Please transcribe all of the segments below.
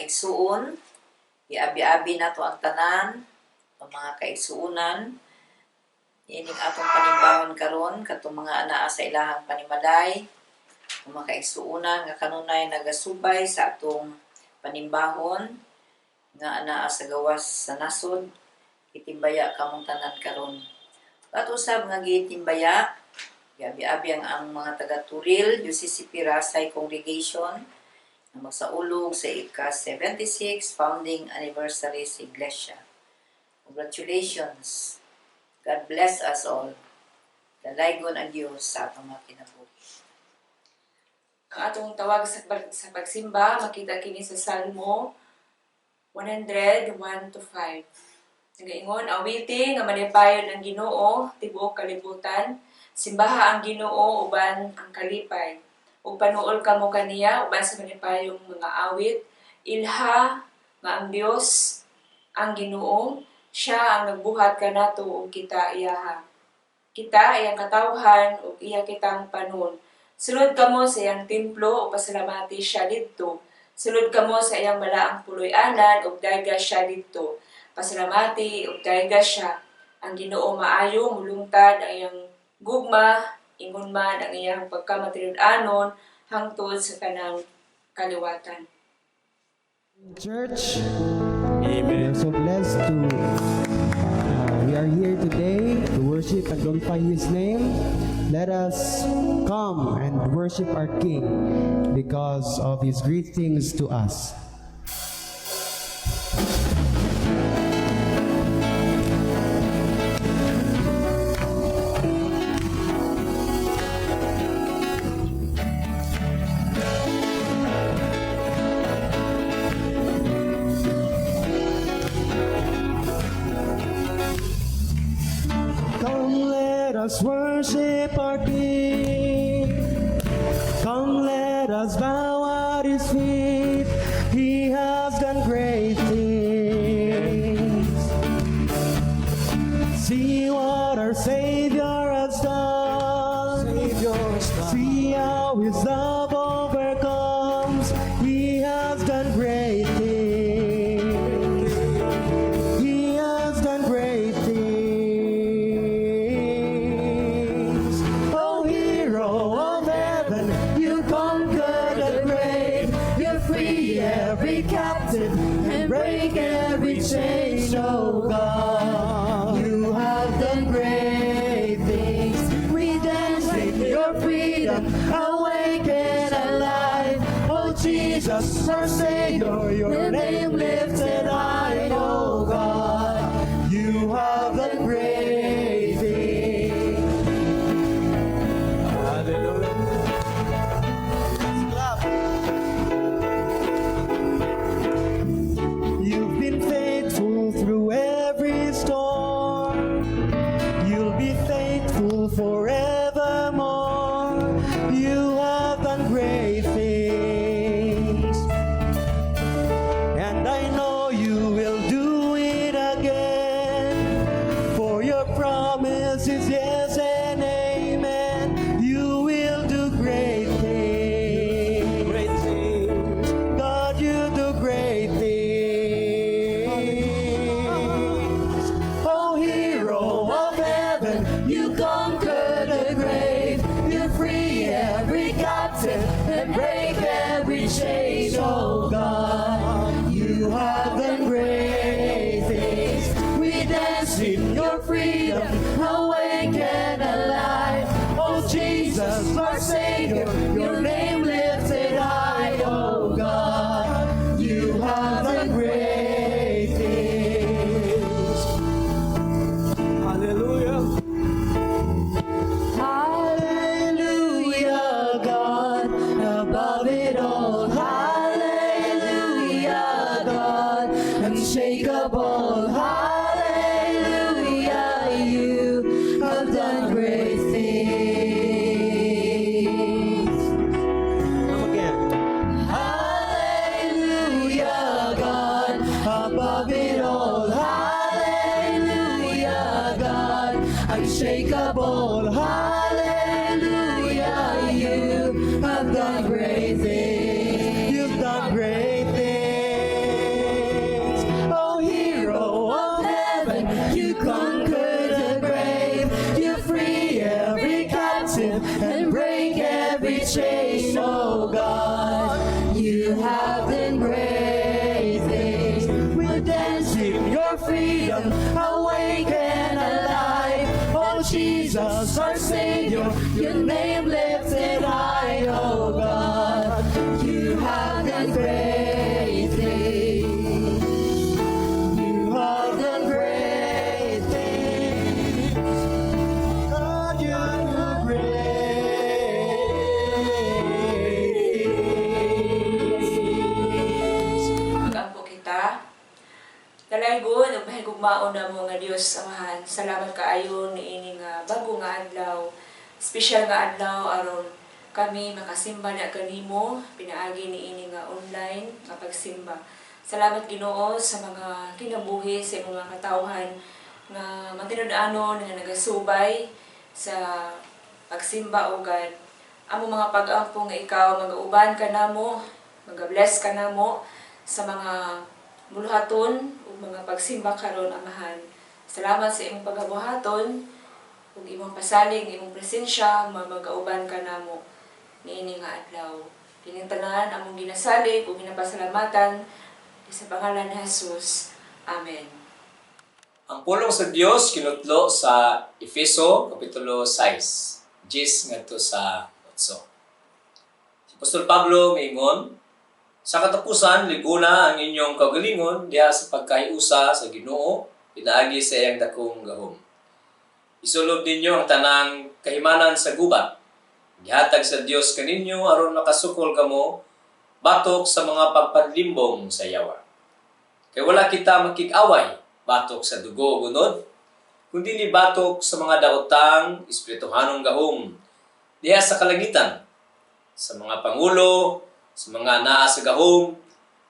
kaigsuon, iabi-abi nato ang tanan, ang mga kaigsuonan, ining atong panimbahon karon katong mga anaa sa ilahang panimalay, ang mga kaigsuonan nga kanunay nagasubay sa atong panimbahon nga anaa sa gawas sa nasod, itimbaya kamong tanan karon. At usab nga gitimbaya, iabi-abi ang mga taga-Turil UCC Pirasay Congregation na magsaulog sa ika-76 founding anniversary sa Iglesia. Congratulations! God bless us all. Dalaygon ang Diyos sa atong mga kinabuhi. Ang atong tawag sa pagsimba, makita kini sa Salmo 100:1-5. Nagaingon, awiting nga malipayon ang Ginoo, tibuok kalibutan, simbaha ang Ginoo uban ang kalipay. Ug panuol kamo kaniya uban sa malipayong mga awit, ilha nga ang Dios ang Ginoo, siya ang nagbuhat kanato ug kita iyaha. Kita iyang katawhan ug iya kitang panon. Sulod kamo sa iyang templo ug pasalamati siya didto. Sulod kamo sa iyang balaang puloy-anan ug dayga siya didto. Pasalamati ug dayga siya. Ang Ginoo maayo mulungtad ang iyang gugma, ingon man ang iyang pagkamatinud-anon hangtod sa kanang kaliwatan. Church, Amen. we are so blessed we are here today to worship and glorify His name. Let us come and worship our King because of His great things to us. Let us worship our King. Come, let us bow at His feet. He has done great things. See what our Savior has done. See how His love overcomes. He has done great things. He has done great things. And break every chain, oh God. You have done great things. We dance in your freedom, awake and alive. Oh Jesus, our Savior, your name lifted high, oh God. You have done great things. Hallelujah. You've been faithful through every storm. You'll be faithful forevermore. You have done great things. And I know you will do it again. For your promise is yes and amen. You will do great things. Great things. God, you do great things. And break every chain, oh God. You have done great things. We dance in your freedom, awake and alive. Oh Jesus, our Savior, your name lifted high, oh God. You have done great things. Hallelujah. Unshakable, hallelujah, you have done great things. Come again. Hallelujah, God, above it all, hallelujah, God, unshakable, hallelujah, you have done great things. You've done great things. conquer the grave. You free every captive and break every chain, oh God. You have done great things. We'll dance in your freedom, awake and alive. Oh Jesus, our Savior, your name lifted high, oh God. You have done great things. You have done great things. God, you have done great things. Mag-ampo kita. Dalaygon ug mahigugmaon na mo nga Dios Amahan. Salamat kaayo niini nga bago nga adlaw. Espesyal nga adlaw aron kami makasimba na kanimo pinaagi niini nga online nga pagsimba. Salamat Ginoo sa mga kinabuhi sa imong mga katawhan nga matinud-anon nga nagasubay sa pagsimba o God. Amo mga pag-ampo nga ikaw mag-uban ka namo, mag-bless ka namo sa mga buluhaton ug mga pagsimba karon Amahan. Salamat sa imong pagabuhaton ug imong pasalig, imong presensya, mag-auban ka namo niini nga adlaw. Kining tanan among ginasalig ug ginapasalamatan sa pangalan ni Jesus. Amen. Ang pulong sa Dios kinutlo sa Efeso kapitulo 6, 10 ngadto sa 8. Si Apostol Pablo miingon, sa katapusan liguna ang inyong kaugalingon diha sa pagkahiusa sa Ginoo pinaagi sa iyang dakong gahom. Isulod ninyo ang tanang kahimanan sa gubat. Gihatag sa Dios kaninyo aron makasukol kamo batok sa mga pagpanlimbong sa yawa. Kay wala kita makig-away batok sa dugo o gunod, kundi ni batok sa mga daotang espirituhanong gahom diha sa kalangitan, sa mga pangulo, sa mga naa sa gahom,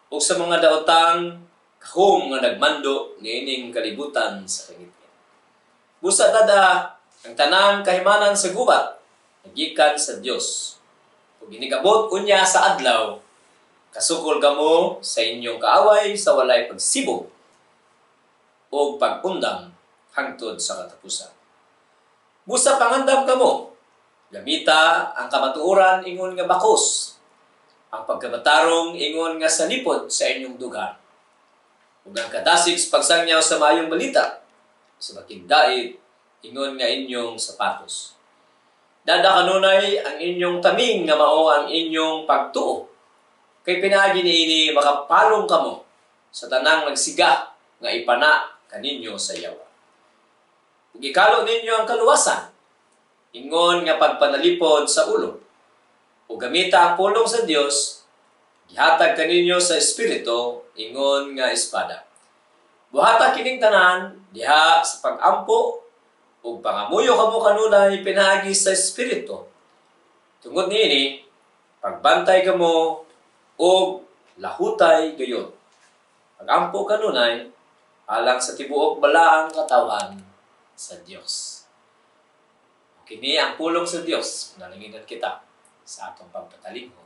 o sa mga daotang gahom nga nagmando niining kalibutan sa kangitngit. Busa tada ang tanang kahimanan sa gubat nagikan sa Dios. Ug ginigabot unya sa adlaw, kasukol kamo sa inyong kaaway sa walay pagsibog o pag-undang hangtod sa katapusan. Busa pangandam kamo, gamita ang kamatuoran ingon nga bakos, ang pagkamatarong ingon nga salipod sa inyong dugan, ug ang kadasig sa pagsangyaw sa maayong balita, sa makigdait ingon nga inyong sapatos. Dada kanunay ang inyong taming nga mao ang inyong pagtuo. Kay pinaagi niini makapalong kamo sa tanang nagsiga nga ipana kaninyo sa yawa. Ug ikalo ninyo ang kaluwasan, ingon nga pagpanalipod sa ulo. Ug gamita ang pulong sa Dios, gihatag kaninyo sa espiritu, ingon nga espada. Buhata kining tanan diha sa pag-ampo ug pangamuyo kamo kanunay pinaagi sa espiritu. Tungod niini, pagbantay kamo ug lahutay gayon. Pag-ampo kanunay alang sa tibuok balaang katawhan sa Dios. Kini ang pulong sa Dios. Nalanginan kita sa atong pagpatalingon.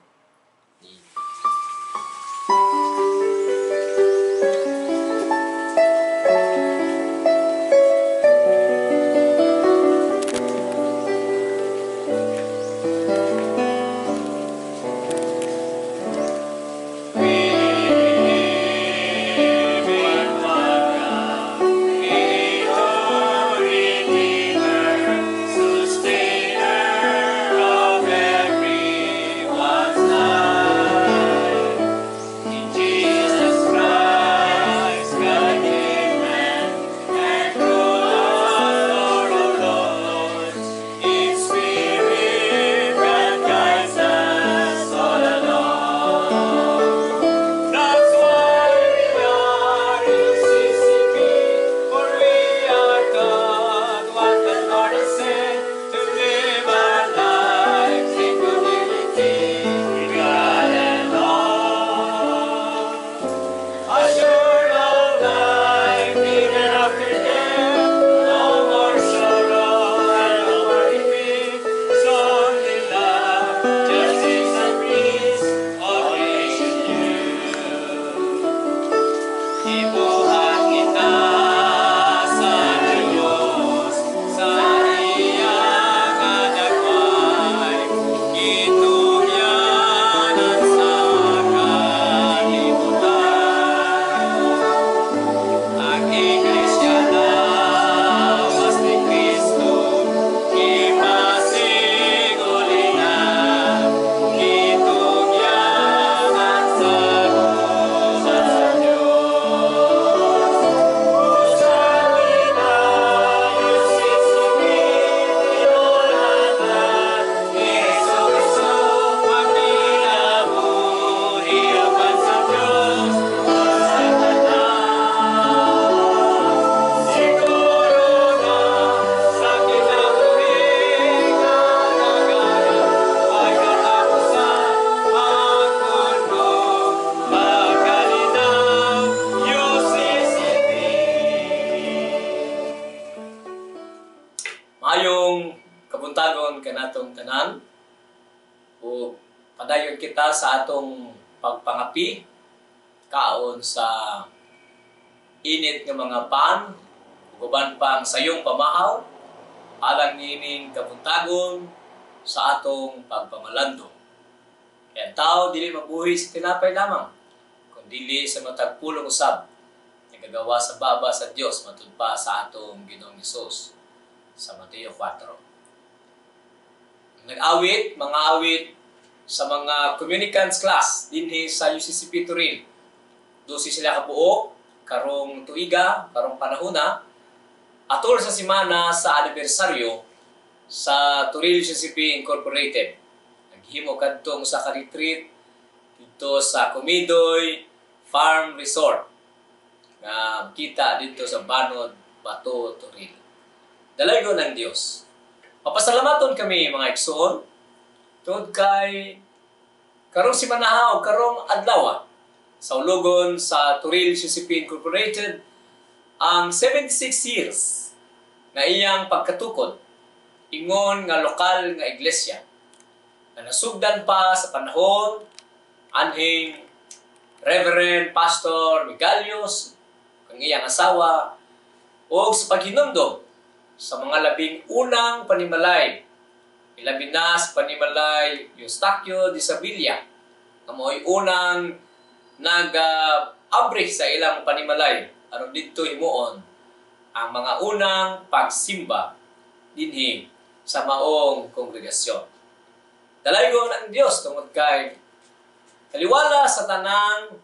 Sustainer of everyone's life. kabuntagon kanatong tanan o padayon kita sa atong pagpangapi kaon sa init nga mga pan uban pa ang sayong pamahaw alang nining kabuntagon sa atong pagpamalandong. Kaya ang tao dili mabuhi sa tinapay lamang kundi sa matag pulong usab nagagawa sa baba sa Dios matud pa sa atong Ginoong Hesus sa Mateo 4. Nag-awit, mga awit sa mga communicants class dinhi sa UCCP Turin. Dosi sila kabuok karong tuiga, karong panahona atol sa semana sa anibersaryo sa Turil UCCP Incorporated. Naghimo kadtong sa ka-retreat dito sa Comidoy Farm Resort na kita dito sa Banod, Bato, Turil. Dalago ng Diyos. Papasalamaton kami mga igsoon tungod kay karong simanaha o karong adlaw sa ulugon sa Turil UCCP Incorporated ang 76 years na iyang pagkatukod ingon nga lokal nga iglesia na nasugdan pa sa panahon anhing Reverend Pastor Migalios ang iyang asawa o sa paghinumdom sa mga labing unang panimalay ilabi na sa panimalay Eustaquio de Sevilla na mo'y unang nag-abri sa ilang panimalay aron dito himuon ang mga unang pagsimba dinhi sa maong kongregasyon. Dalaygon ang Dios tungod kay taliwala sa tanang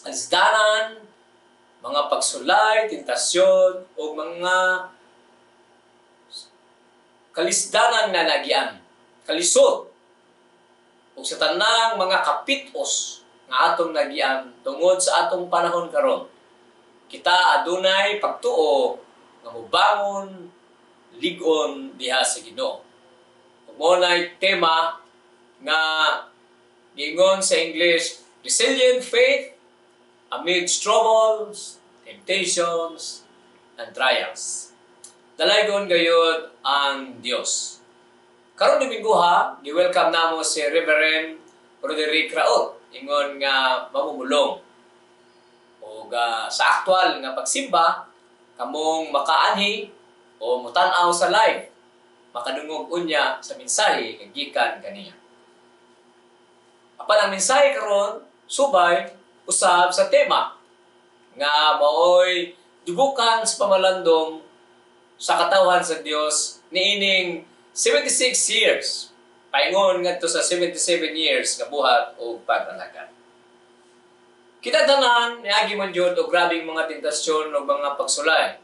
alisdanan, mga pagsulay, tentasyon, o mga kalisdanan na nagian, kalisod, o sa tanang mga kapitos nga atong nagian tungod sa atong panahon karon. Kita adunay pagtuo nga mobangon ligon diha sa Ginoo. Mo nay tema nga giingon sa English, resilient faith amidst troubles, temptations, and trials. Dalaygon gayud ang Dios. Karong Domingo ha, gi-welcome namo si Reverend Roderick Raot. Ingon nga mamumulong. O sa aktual nga pagsimba, kamong makaanhi o mutan-aw sa live, makadungog unya sa mensahe nga gikan kaniya. Apan ang mensahe karon subay usab sa tema nga maoy dubukan sa pamalandong sa katawhan sa Dios niining 76 years paingon ngadto sa 77 years nga buhat o pag-alagad. Kita tanan niagi man jud og grabing mga tentasyon o mga pagsulay.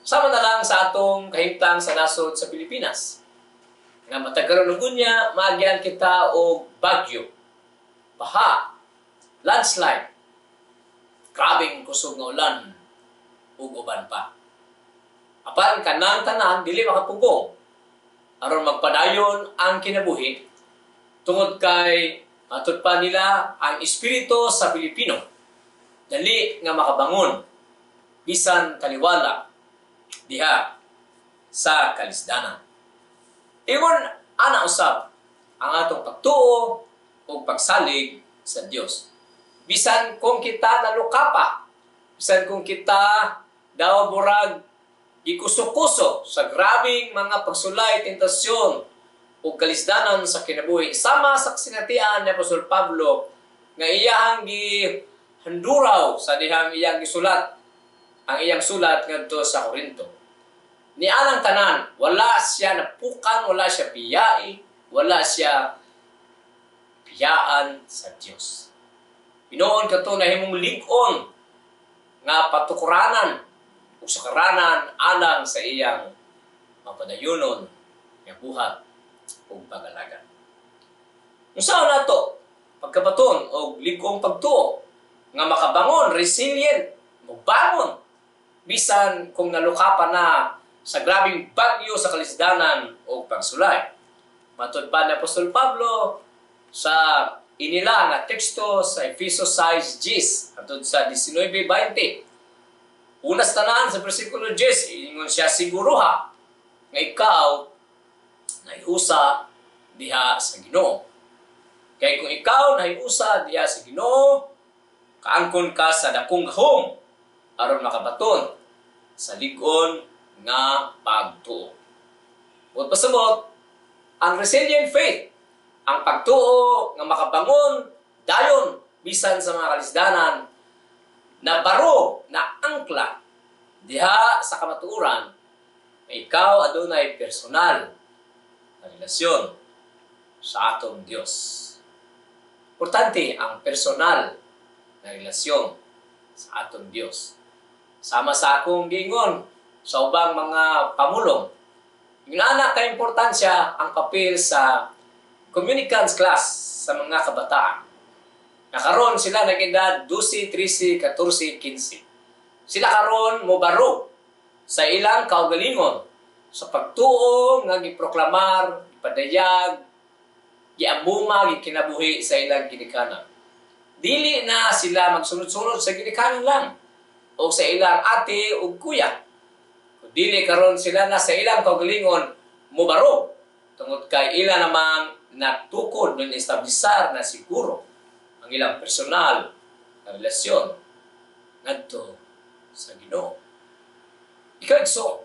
Sama na lang sa atong kahimtang sa nasod sa Pilipinas. Nga matagaron og unya maagyan kita og bagyo, baha, landslide, grabing kusog nga ulan, ug uban pa. Apan kanang tanan dili makapugong aron magpadayon ang kinabuhi tungod kay matod pa nila ang espiritu sa Pilipino dali nga makabangon bisan taliwala diha sa kalisdanan. Ingon ana usab ang atong pagtuo o pagsalig sa Dios. Bisan kung kita nalukapa, bisan kung kita daw burag gikuso-kuso sa grabing mga pagsulay, tentasyon o kalisdanan sa kinabuhi. Sama sa sinatian ni Apostol Pablo nga iyang gihanduraw sa dihang iyang gisulat ang iyang sulat ngadto sa Korinto. Ni anang tanan, wala siya napukan, wala siya piyai, wala siya piyaan sa Dios. Pinoon kato na himong lig-on nga patukuranan o sakaranan alang sa iyang mapadayunon nga buhat o pag-alaga. Unsa na to? Pagkabaton o lig-ong pagtuo nga makabangon, resilient, mabangon bisan kung nalukapan na sa grabing bagyo sa kalisdanan o pagsulay. Matod pa ni Apostol Pablo sa inila nga teksto sa Efesos 6:10 atod sa 19:20. Unas tanan sa bersikulo 10, ingon siya siguruha nga ikaw nahiusa diha sa Ginoo. Kay kung ikaw nahiusa diha sa Ginoo, kaangkon ka sa dakong gahom aron makabaton sa lig-on nga pagtuo. Ug pasabot, ang resilient faith, ang pagtuo nga makabangon dayon bisan sa mga kalisdanan, na baro na angkla diha sa kamatuoran, may ikaw adunay personal na relasyon sa atong Dios. Importante ang personal na relasyon sa atong Dios. Sama sa akong giingon sa ubang mga pamulong, yung anak ka importansya ang papel sa communicants class sa mga kabataan. Nakaroon sila nag-edad 12, 13, 14, 15. Sila karon mo baro sa ilang kaugalingon sa pagtuo nga giproklamar, ipadayag, giamuma, gikinabuhi sa ilang ginikanan. Dili na sila magsunod-sunod sa ginikanan lang o sa ilang ate o kuya. Dili karon sila na sa ilang kaugalingon mo baro tungod kay ila namang natukod ng establisar na siguro ang ilang personal na relasyon ngadto sa Ginoo. Ikaw igsoon.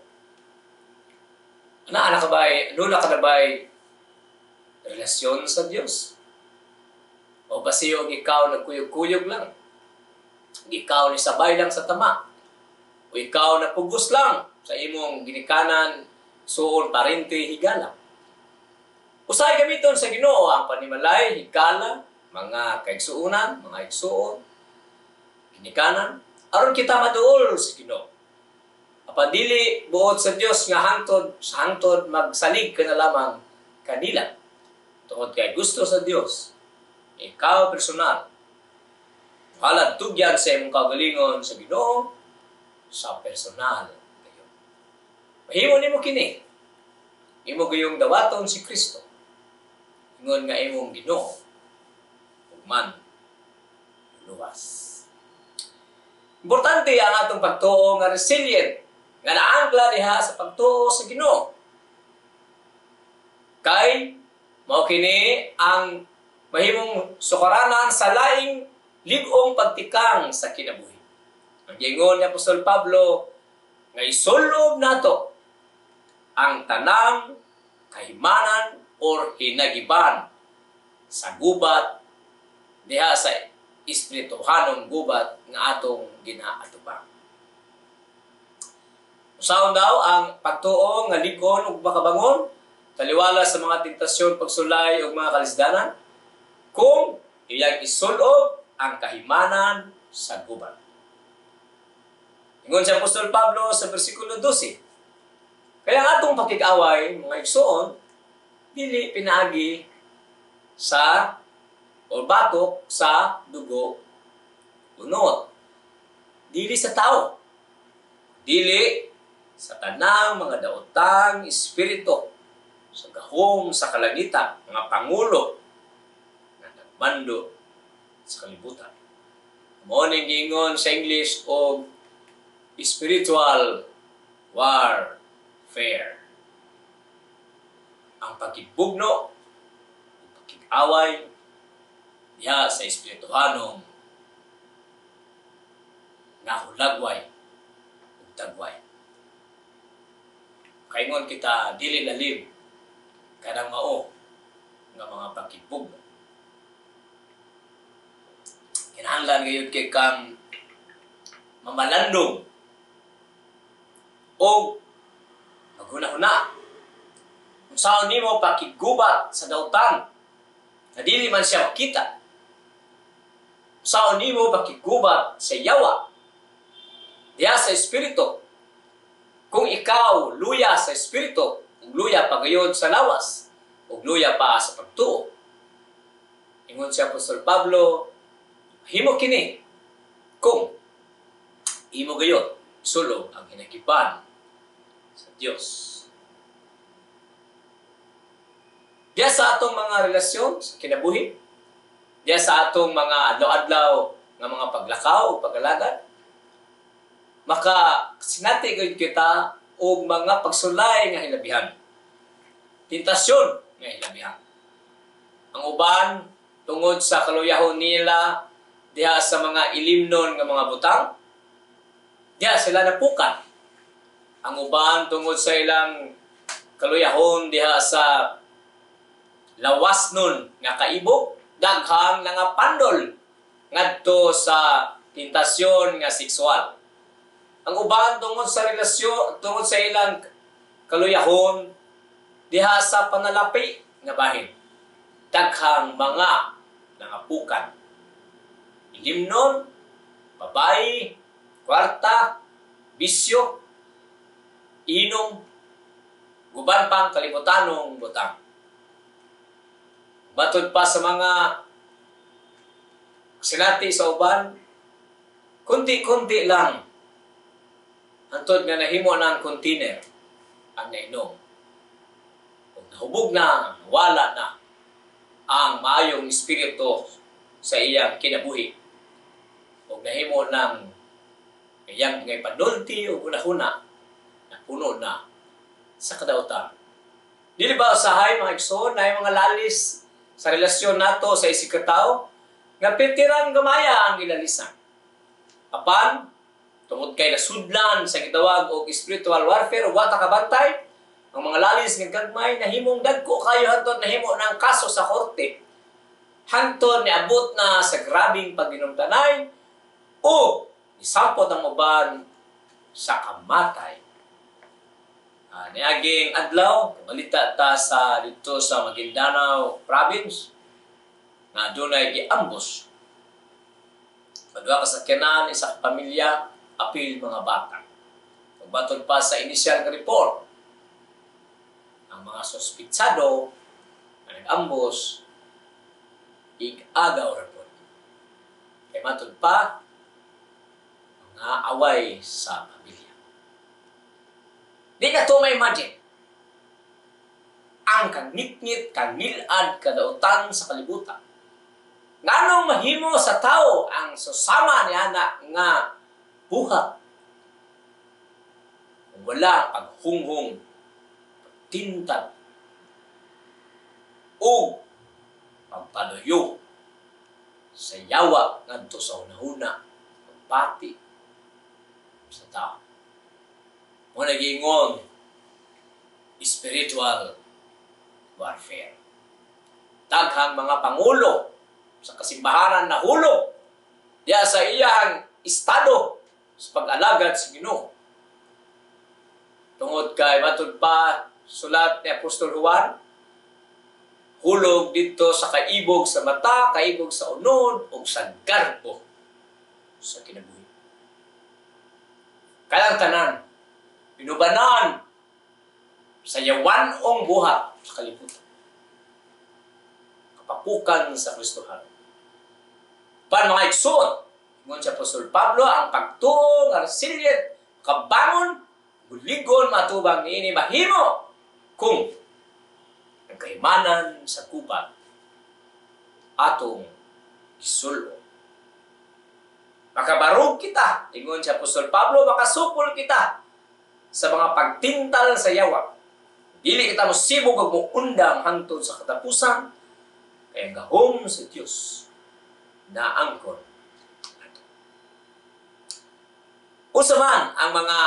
Ana ka ba'y, lula ka na ba'y relasyon sa Diyos? O basiyo ikaw nagkuyog-kuyog lang? Ikaw ni sabay lang sa tama? O ikaw napugos lang sa imong ginikanan, suon, parente, higala? Usay gamiton sa Ginoo ang panimalay, higala, mga kaigsuunan, mga igsuon, ginikanan, aron kita maduol sa Ginoo. Apan dili buot sa Dios nga hangtod magsalig ka na lamang kanila. Tungod kay gusto sa Dios, ikaw personal, halad tugyan sa imong kagalingon sa Ginoo, sa personal kayo. Mahimo nimo kini. Imo gayong dawaton si Kristo. Ingon nga imong Ginoo man luwas. Importante ang atong pagtuo nga resilient, nga naangkla diha sa pagtuo sa Ginoo. Kay mao kini ang mahimong sukaranan sa laing lig-ong pagtikang sa kinabuhi. Ang giingon ni Apostol Pablo nga isulob nato ang tanang kahimanan or hinagiban sa gubat diha sa espirituhanong gubat nga atong ginaatubang. Usaon daw ang pagtuo nga lig-on ug makabangon taliwala sa mga tentasyon, pagsulay ug mga kalisdanan kung iyang isulob ang kahimanan sa gubat. Ingon si Apostol Pablo sa bersikulo 12. Kaya ang atong pakig-away, mga igsoon, dili pinaagi sa o batok sa dugo unod. Dili sa tao. Dili sa tanang mga daotang espiritu sa gahom sa kalangitan, mga pangulo na nagmando sa kalibutan. Mao ning giingon sa English og spiritual warfare. Ang pagkibugno, ang pagkig-away diha sa espirituhanong nahulagway ug tagway. Kaingon kita dili lalim kanang mao nga mga pagkibugno. Kinahanglan gayud kay kang mamalandong o maghuna-huna kung saan nimo pakigubat sa dautan na dili man siya makita. Saan nimo pakigubat sa yawa diha sa espiritu. Kung ikaw luya sa espiritu, ug luya pagayod sa lawas, ug luya pa sa pagtuo. Ingon si Apostol Pablo, himo kini kung imo gayod sulog ang hinagiban sa Dios. Diya sa atong mga relasyon sa kinabuhi, diya sa atong mga adlaw-adlaw nga mga paglakaw o pagalagad, maka sinati gayud kita og mga pagsulay nga hilabihan. tentasyon nga hilabihan. Ang uban tungod sa kaluyahon nila diha sa mga ilimnon nga mga butang, diha sila napukan. Ang uban tungod sa ilang kaluyahon diha sa lawas nun nga kaibog, daghang nga pandol ngadto sa tentasyon nga sexual. Ang uban tungod sa relasyon, tungod sa ilang kaluyahon diha sa panalapi nga bahin, daghang mga nangapukan. Ilimnon, babae, kwarta, bisyo, inom, guban pang kalibutanong butang. Matod pa sa mga sinati sa uban, kunti-kunti lang antod nga nahimo ng container ang nainom. Kung nahubog na, wala na ang maayong espiritu sa iyang kinabuhi. Kung nahimo ng iyang ngay panulti o hunahuna, napuno na sa kadautan. Dili ba usahay mga igsoon na mga lalis sa relasyon nato sa isikataw nga pitirang gamaya ang ilalisan. Apan, tungod kay nasudlan sa gitawag og spiritual warfare o wata kabantay, ang mga lalis nga gagmay nahimong dagko kayo hantod nahimo ng kaso sa korte. Hantod niabot na sa grabing pagginumtanay o isampot ang uban sa kamatay. Niaging adlaw, balita ta sa dito sa Maguindanao province na dunay giambos. Padua ka sa kanan, isa ka pamilya, apil mga bata. Pagbatod pa sa inisyal nga report, ang mga sospitsado na nag-ambos, ig-agaw report. Kaya matod pa, mga away sa pamilya. Di ka to may imagine. Ang kangit-ngit, kangilad, kadautan sa kalibutan. Nganong mahimo sa tao ang susama niya nga buhat. Kung wala paghunghong, pagtintag, o pagpaluyo sa yawa ngadto sa una-una, pagpati sa tao. Mo nagingon spiritual warfare. Daghang mga pangulo sa kasimbahanan na hulog diya sa iyang estado sa pag-alagad sa Ginoo. Tungod kay matod pa sulat ni Apostol Juan, hulog dito sa kaibog sa mata, kaibog sa unod, o sa garbo sa kinabuhi. Kayang tanan, pinubanan sa yawanong buhat sa kalibutan. Kapapukan sa Kristohan. Pan mga igsoon, ingon si Apostol Pablo, ang pagtuong, ang resilient, kabangon, buligon, matubang niini, mahimo, kung nagkaimanan sa kupat, atong isulo. Makabarog kita, ingon si Apostol Pablo, makasupol kita sa mga pagtintal sa yawa. Dili kita mosibog ug muundang hangtod sa katapusan, kay gahom sa Dios na angkon nato. Usa man ang mga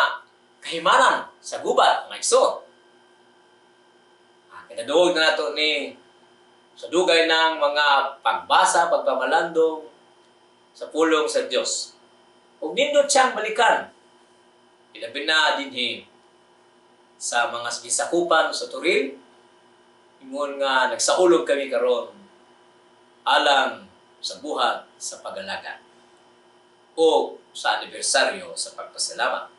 kahimanan sa gubat nga igsoon. Kinaduog na nato ni sa dugay ng mga pagbasa, pagpamalandong sa pulong sa Dios. Ug nindot siyang balikan. Ilabi na dinhi sa mga gisakupan sa Turil, ingon nga nagsaulog kami karon alang sa buhat sa pag-alaga o sa anibersaryo sa pagpasalamat.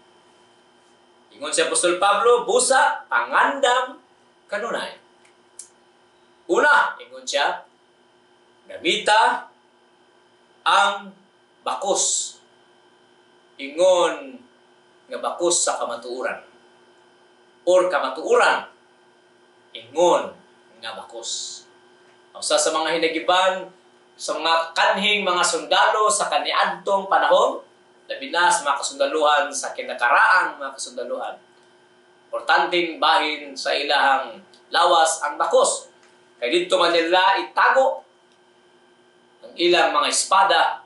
Ingon si Apostol Pablo, busa, pangandam, kanunay. Una, ingon siya, gamita ang bakos. Ingon nga bakos sa kamatuuran. Or kamatuuran, ingon nga bakos. Usa sa mga hinagiban sa mga kanhing mga sundalo sa kaniadtong panahon, labi na sa mga kasundaluhan sa kinakaraang mga kasundaluhan. importanteng bahin sa ilahang lawas ang bakos. Kaya dito man nila itago ang ilang mga espada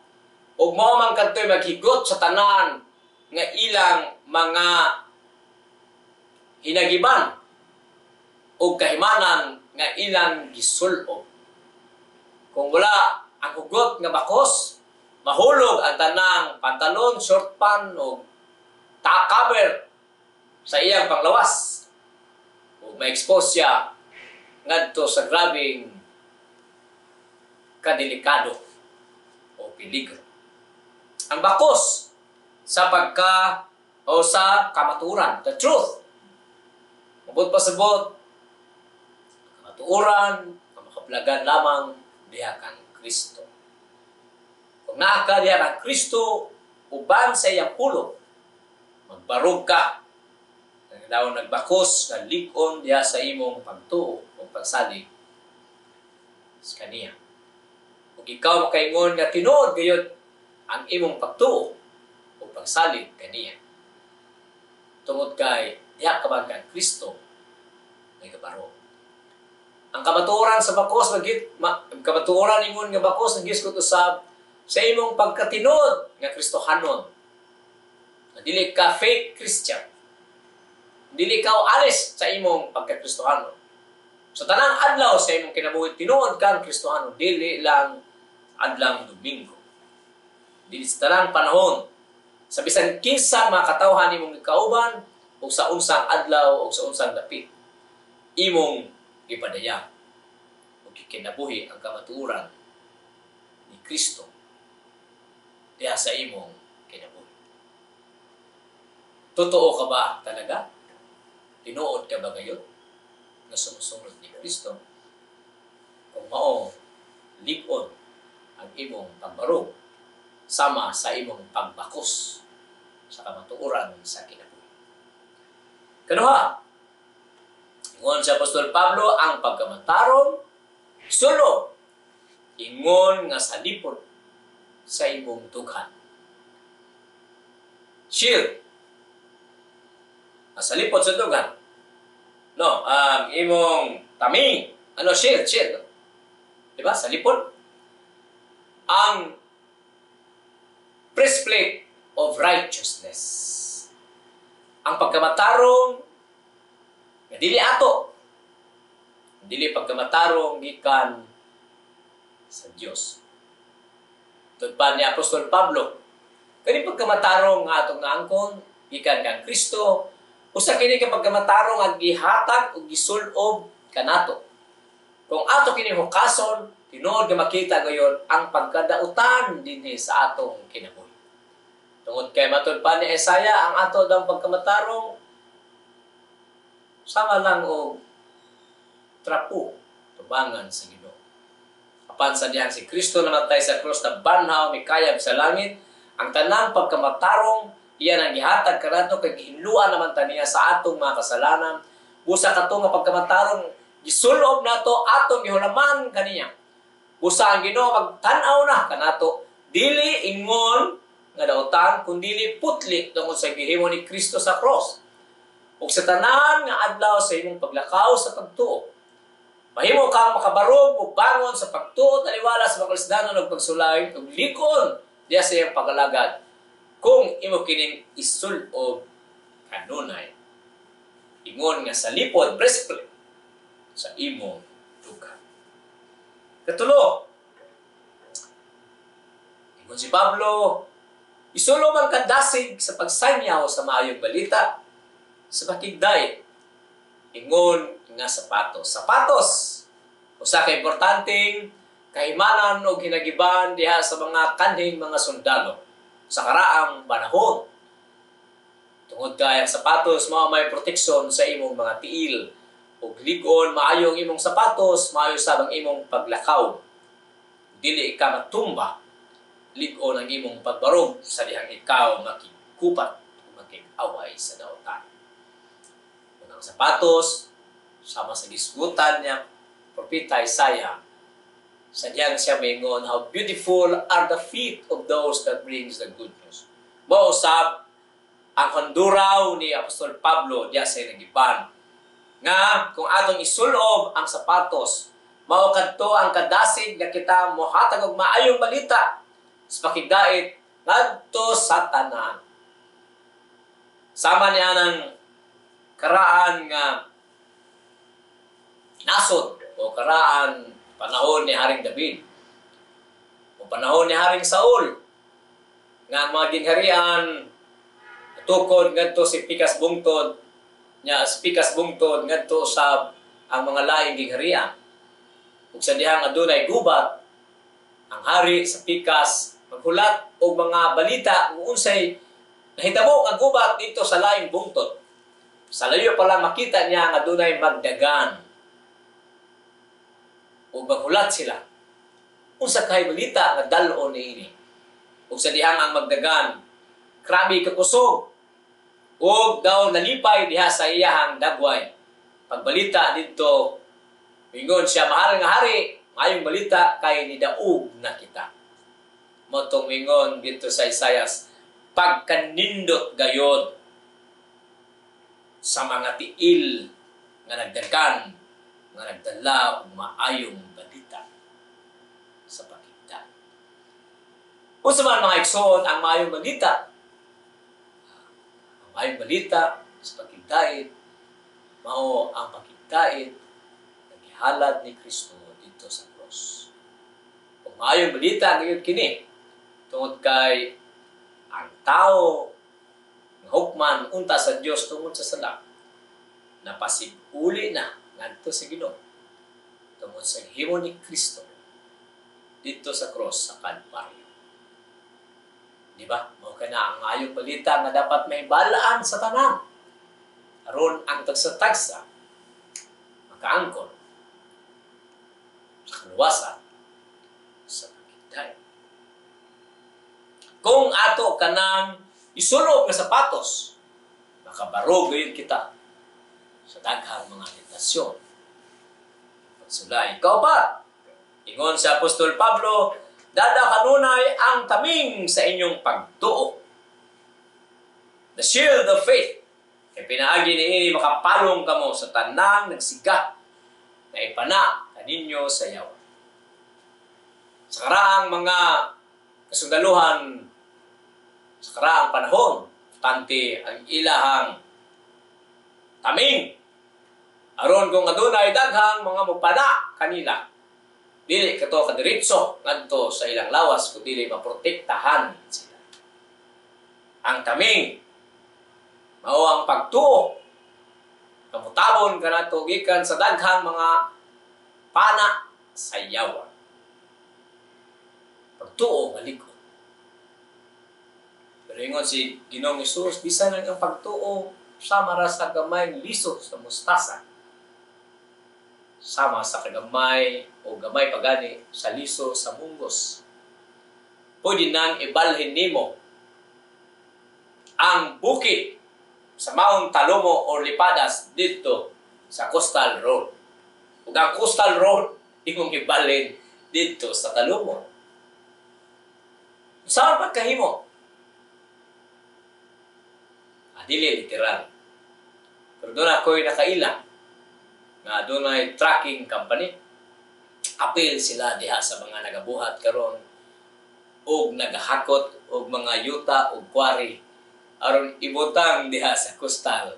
ug mao man kadtoy maghigot sa tanan nga ilang mga hinagiban ug kahimanan nga ilang gisul-ob. Kung wala ang hugot nga bakos, mahulog ang tanang pantalon, short pan o cover sa iyang panglawas. O ma-expose siya ngadto sa grabing kadelikado o peligro. Ang bakos sa sa kamaturan, the truth. Mabot pasabot, kamaturan, kamakablagan lamang diha kang Kristo. Kung naa ka diha kang Kristo, uban sa iyang pulong, magbarog ka. Daw nagbakos, nalikon diha sa imong pagtuo o pagsalig sa kaniya. Kung ikaw makaingon nga tinuod gayud ang imong pagtuo o pagsalig kaniya, tungod kay diha ka man kang Kristo may kabarog. Ang kamatuoran sa bakos, kamatuoran ingon nga bakos, nagisgot usab sa imong pagkatinod nga Kristohanon. Dili ka fake Christian. Dili ka alis sa imong pagka-Kristohanon. Sa tanang adlaw sa imong kinabuhi, tinuod kang Kristohanon, dili lang adlang Domingo. Dili sa tanang panahon, sa bisan kinsa mga katawhan imong ikauban, o sa unsang adlaw, o sa unsang dapit, imong ipadaya o kikinabuhi ang kamatuoran ni Kristo diha sa imong kinabuhi. Totoo ka ba talaga? Tinuod ka ba ngayon na sumusunod ni Kristo? Kung mao, ligon ang imong pagbarog sama sa imong pagbakos sa kamatuoran sa kinabuhi. Kaduha, ingon sa Apostol Pablo, ang pagkamatarong sulod, ingon nga sa lipod sa imong dughan. Shield. Sa lipod sa dughan. No, imong taming. Ano, shield. Diba? Sa lipod. Ang breastplate of righteousness. Ang pagkamatarong nga dili ato. Dili pagkamatarong gikan sa Dios. Tudpan ni Apostol Pablo, kani pagkamatarong nga atong naangkon gikan kang Kristo, usa kini ka pagkamatarong nga gihatag ug gisul-ob kanato. Kung ato kini hukason, tinuod nga makita gayon ang pagkadautan dinhi sa atong kinabuhi. Tungod kay matulpan ni Isaiah, ang ato daw pagkamatarong sama lang o trapo tubangan sa Ginoo. Apan sa diyan si Kristo namatay sa krus na banhaw mi kayab sa langit, ang tanang pagkamatarong iyan ang gihatag kanato kay gihinluan naman taniya sa atong mga kasalanan. Busa kato nga pagkamatarong gisulob nato atong gihulaman kaniya. Busa ang Ginoo magtan-aw na kanato dili ingon nga dautan kundi putli tungod sa gihimo ni Kristo sa cross. Ug sa tanan nga adlaw sa imong paglakaw sa pagtuo, mahimo kang makabarog ug bangon sa pagtuo taliwala sa makalisdanon ug pagsulay ug likon diya sa iyang pagalagad kung imo kining isul-ob kanunay. Ingon nga sa lipod breastplate sa imong dughan. Katulo, ingon si Pablo, isulo man kadasig sa pagsanyaw sa maayong balita sa pakigday. Ingon nga sapatos. Sapatos, usa ka importanteng kahimanan o ginagiban diha sa mga kanhing mga sundalo sa karaang panahon. Tungod kay ang sapatos mao may proteksyon sa imong mga tiil ug lig-on maayong imong sapatos, maayo sabang imong paglakaw. Dili ka matumba, lig-on ang imong pagbarog sa dihang ikaw makikupat o makikaway sa dautan. Ang sapatos, sama sa gisgutan niya, propeta Isaiah, sa diyang siya maingon, how beautiful are the feet of those that brings the good news. Mausap ang handuraw ni Apostol Pablo diya sa nagiban. Nga kung atong isulob ang sapatos, mao kadto ang kadasig nga kita mohatag og maayong balita sa pakigdait ngadto sa tanan. Sama niya ng karaan nga nasod o karaan panahon ni Haring David o panahon ni Haring Saul nga ang mga gingharian tukod ngadto si Pikas Bungtod nya si Pikas Bungtod ngadto sa ang mga laing gingharian ug sa dihang adunay gubat ang hari sa Pikas maghulat og mga balita kung unsay nahitabo nga gubat dito sa laing bungtod. Sa layo pa lang makita niya nga adunay magdagan ug maghulat sila unsa kay balita nga dal-o niini ug sa dihang ang magdagan grabe kakusog ug daw nalipay diha sa iyahang dagway pagbalita didto ingon siya mahal nga hari mayong balita kay nidaog na kita motong ingon dito sa Isayas pagkanindot gayod sa mga tiil nga nagdagan nga nagdala og maayong balita sa pakigdait. Unsa man mga igsoon ang maayong balita? Ang maayong balita sa pakigdait mao ang pakigdait nga gihalad ni Kristo dito sa cross. Kung maayong balita ngayon kini tungod kay ang tao nga hukman unta sa Dios tungod sa sala napasig-uli na ngadto sa Ginoo tungod sa himo ni Kristo dito sa cross sa Kalbaryo. Di ba? Mao kana ang maayong balita nga dapat may balaan sa tanan. Aron ang tagsa-tagsa makaangkon sa kaluwasan sa pakigdait. Kung ato kanang isulob nga sapatos, makabarog gayon kita sa daghang mga tentasyon. Pagsulay, ikaw ba? Ingon sa Apostol Pablo, dada kanunay ang taming sa inyong pagtuo. The shield of faith. Kaya pinaagi ni makapalong kamo sa tanang nagsiga na ipana kaninyo sa yawa. Sa karaang mga kasundaluhan sa karaang panahon, tanti ang ilahang taming. Aron kung adunay daghang mga mupana kanila, dili kato kadiretso ngadto sa ilang lawas kung dili maprotektahan sila. Ang taming mao ang pagtuo. Kamutabon kanato gikan sa daghang mga pana sa yawa. Pagtuo nga likod. Pero ingon si Ginoong Hesus, bisan ang pagtuo sama ra sa gamay liso sa mustasa. Sama sa kagamay o gamay pagani sa liso sa munggos. Pwede nang ibalhin nimo ang bukid sa Mount Talomo o Lipadas dito sa Coastal Road. Ug ang Coastal Road imong ibalhin dito sa Talomo. Saan pagkahimo? Dili literal. Pero doon ako'y nakailang na doon ay tracking company. Apil sila diha sa mga nagabuhat karon og nagahakot og mga yuta og quarry aron ibutang diha sa Coastal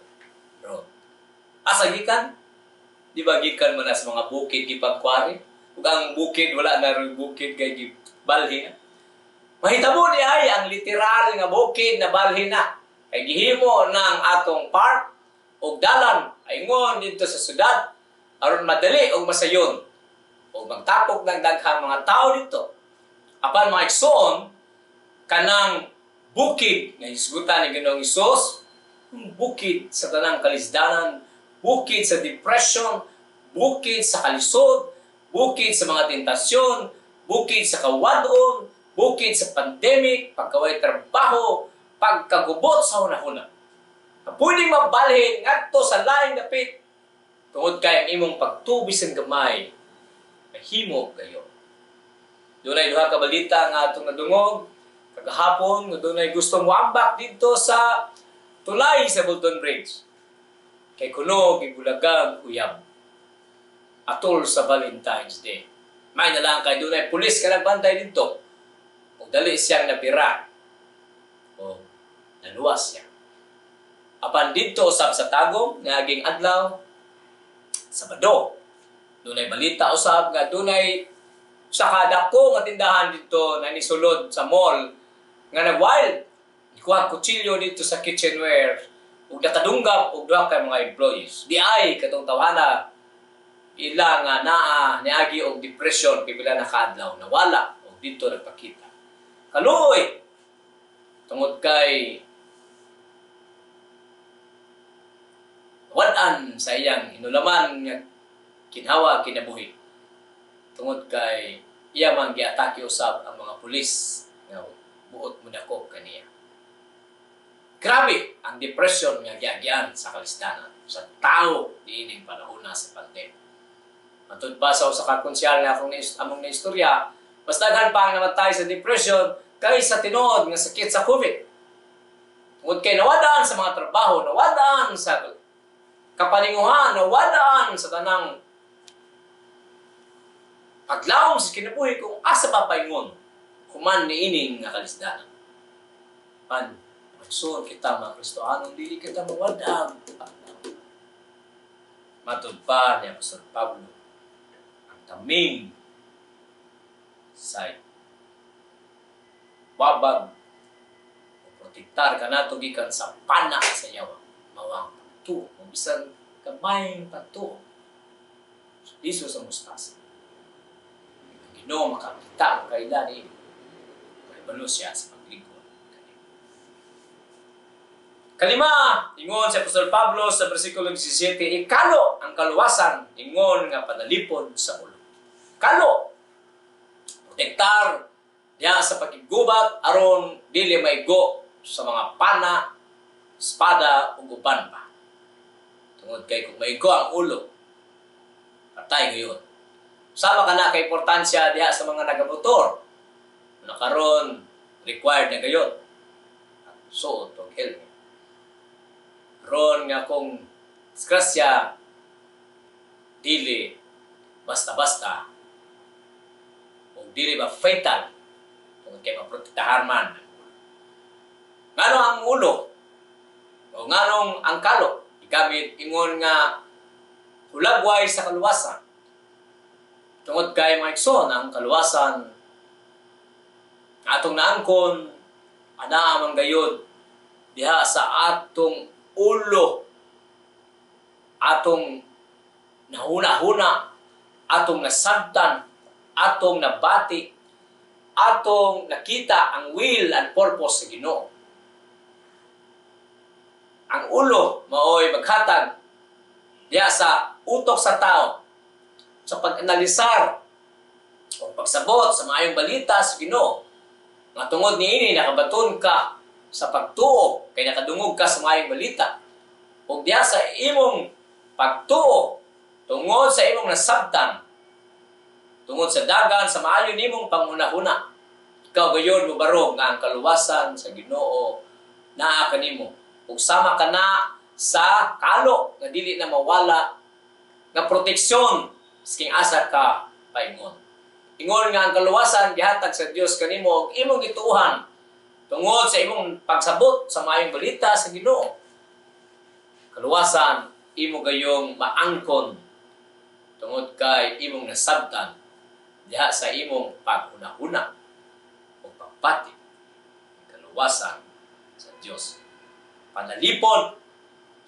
Road. Asa gikan? Di ba gikan man sa mga bukid gipag-quarry? Ug ang bukid wala na rin bukid kay gibalhin. Mahitabo ni ay ang literal nga bukid na balhin na. Ay gihimo ng atong park o dalan ay ngon dito sa syudad aron madali o masayon o magtapok ng daghang mga tao dito. Apan mga igsoon kanang bukid nga hisgutan ni Ginoong Hesus, bukid sa tanang kalisdanan, bukid sa depression, bukid sa kalisod, bukid sa mga tentasyon, bukid sa kawadon, bukid sa pandemic, pagkaway trabaho, pagkagubot sa hunahuna. Pwedeng mabalhin ngadto sa laing dapit tungod kay imong pagtubis ng gamay mahimo kayo. Dunay duha ka balita nga atong nadungog kagahapon nga dunay gusto moambak dito sa tulay sa Bolton Bridge. Kay kuno gibulagag uyab. Atol sa Valentine's Day. May na lang kay dunay pulis ka nagbantay dito. Kung dali siyang napira. O naluwas siya. Apan dito usab sa tagong nga aging adlaw Sabado. Dunay balita usab nga dunay sa kadako nga tindahan dito na nisulod sa mall nga nag-wild. Ikuha kutsilyo dito sa kitchenware ug nakadunggab og duha ka mga employees. Di ay katong tawhana ila nga naa niagi og depression kay bila nakadlaw nawala og dito nagpakita. Kaluoy tungod kay wadan sa iyang hinulaman nga kinhawa kinabuhi. Tungod kay iya man giatake usab ang mga pulis nga buot mo dako kaniya. Grabe ang depression nga giagyan sa kalistanan sa tao diining panahona sa pandemya. Matud pa sa usa ka konsyal nga among na istorya, mas daghan pa ang namatay sa depression kaysa tinuod nga sakit sa COVID. Tungod kay nawadaan sa mga trabaho, nawadaan sa kapaninguhan, nawadaan sa tanang paglawom sa kinabuhi kung asa papaingon kuman niining nga kalisdanan. Pan, magsuon kita mga Kristohanong dili kita mawadaan. Matud pa ni Apostol Pablo ang taming sa wabag o protektar ka nato gikan sa pana sa yawa mawang pagtuo kung bisan kamayng pagtuo liso sa mustasa. Ginoo makakita ang kailan ni balo siya sa paglingkod. Kalima, ingon si Apostol Pablo sa versikulo 17, ikalo ang kaluwasan, ingon nga panalipod sa ulo. Kalo, protektar diya sa pagigubat aron dili maigo sa mga pana, espada ug uban pa. Tungod kay kung maigo ang ulo, patay gayon. Sama ka na kay importansya diya sa mga nagamotor. Nakaron required na gayon. Suot og helmet. Ron nga kung disgrasya dili basta-basta o dili ba fatal kung kay maprotektahan man. Ngano ang ulo o nganong ang kalo igamit ingon nga hulagway sa kaluwasan. Tungod kay maikson ang kaluwasan atong naangkon ana man gayud diha sa atong ulo, atong nahuna-huna, atong nasabtan, atong nabati, atong nakita ang will and purpose sa Ginoo. Ang ulo maoy maghatag diya sa utok sa tao sa pag-analisar o pagsabot sa maayong balita sa Ginoo. Nga tungod niini nakabaton ka sa pagtuo kay nakadungog ka sa maayong balita. Ug diya sa imong pagtuo tungod sa imong nasabtan, tungod sa dagan sa maayo nimong panghunahuna, ikaw gayon mubarog nga ang kaluwasan sa Ginoo naa kanimo. Ug sama ka na sa kalo nga dili na mawala nga proteksyon sking asa ka paingon. Ingon nga ang kaluwasan gihatag sa Dios kanimo ug imong gituohan tungod sa imong pagsabot sa maayong balita sa Ginoo. Kaluwasan imo gayong maangkon tungod kay imong nasabtan diha sa imong paghuna-huna o pagpati. Kaluwasan sa Dios. Panalipod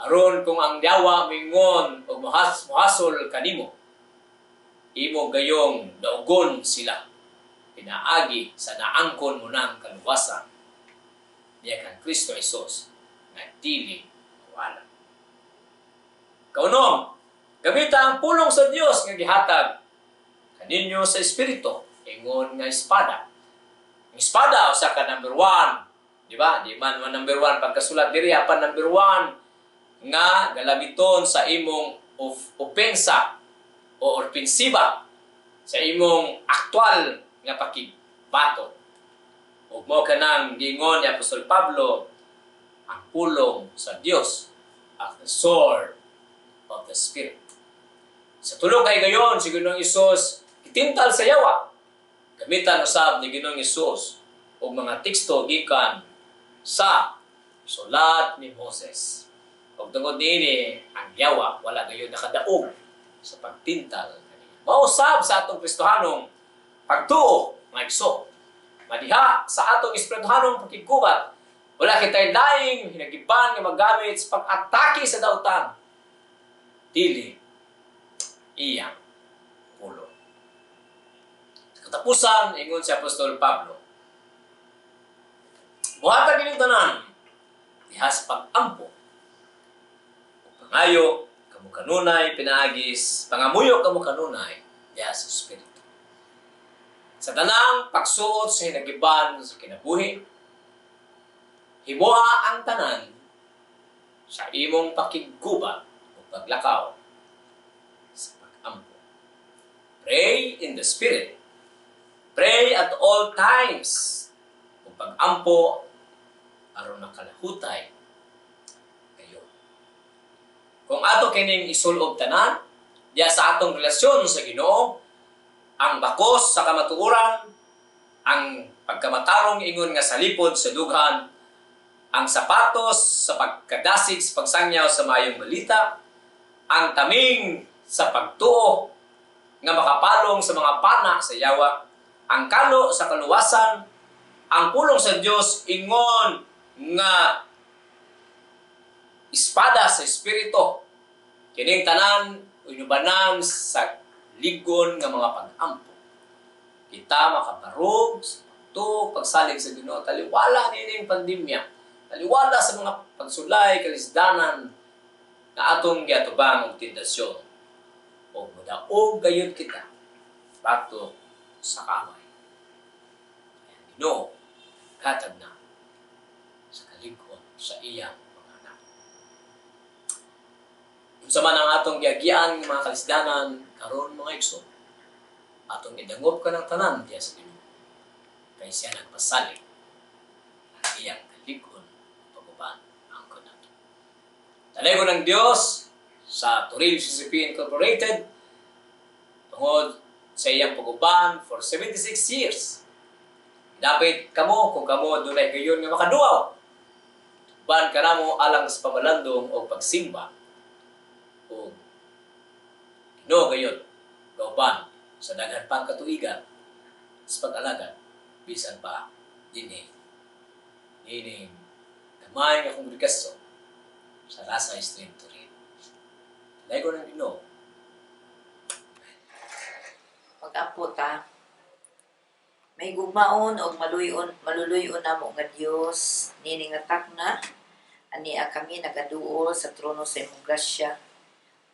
aron kung ang yawa mingon o muhasol kanimo, imo gayong daugon sila pinaagi sa naangkon mo ng kaluwasan niya kang Kristo Jesus na dili mawala. Kaunom, gamita ang pulong sa Dios nga gihatag kaninyo sa Espiritu, ingon nga espada. Ang espada usa ka number 1, di ba? Di man number 1 pagkasulat diri apan number 1 nga galabiton sa imong opensa o opensiba sa imong aktual nga pakigbato. Ug mo kanang giingon ni Apostol Pablo, ang pulong sa Dios at the sword of the Spirit. Sa tulong kay gayon, si Ginoong Isus itintal sa yawa. Gamitan usab ni Ginoong Isus og mga teksto gikan sa sulat ni Moses. Og tungod niini ang yawa wala gayon nakadaog sa pagtintal kaniya. Mausab sa atong Kristohanong pagtuo nga igsoon. Madiha sa atong espirituhanong pakiggubat, wala kitay laing hinagiban nga magamit sa pag-atake sa dautan. Dili iyang pulo. Katapusan, ingon si Apostol Pablo, buhatag inyong tanan, diha sa pag-ampo, pangayo, kamo kanunay, pinaagis, pangamuyo kamo kanunay, diha sa Espiritu. Sa tanang pagsuot sa hinagiban sa kinabuhi, himuha ang tanan sa imong pakiggubat o paglakaw sa pag-ampo. Pray in the Spirit. Pray at all times. O pag-ampo aron nakalahutay kayo. Kung ato kining isulob tanan, diya sa atong relasyon sa Ginoo, ang bakos sa kamatuoran, ang pagkamatarong ingon nga salipod sa dughan, ang sapatos sa pagkadasig sa pagsangyaw sa mayong balita, ang taming sa pagtuo nga makapalong sa mga pana sa yawa, ang kalo sa kaluwasan, ang pulong sa Dios ingon nga espada sa espiritu, kining tanan inubanan sa ligon nga mga pag-ampo. Kita makabarog sa pagtuo, pagsalig sa Ginoo, taliwala nining pandemya, taliwala sa mga pagsulay, kalisdanan na atong giatubang og tendasyon. O mudaog gayon kita bato sa kamay. Ayan, Ginoo, katag na sa kaligon sa iyang mga anak. Unsa man ang atong giagian ng mga kalisdanan karon mga igsoon, atong idangop ka ng tanan diya sa Ginoo. Kay siya nagpasalig ang iyang kaligon paguban ang kunat. Talego ng Dios sa Turil CCP Incorporated tungod sa iyang paguban for 76 years. Dapat kamo kung kamo dunay gayon nga makaduaw. Ban kanamo alang sa pamalandong o pagsimba o Ginoo gayon kauban sa daghan pang katuigan sa pag-alagad bisan pa dinhi gamay nga kongregasyon sa Rasa Stream Turin. Lego ng Ginoo. Pag-ampo ta, may gugmaon o maluluyon na mo nga Dios, nini nga takna, ania kami nagaduol sa trono sa imong grasya,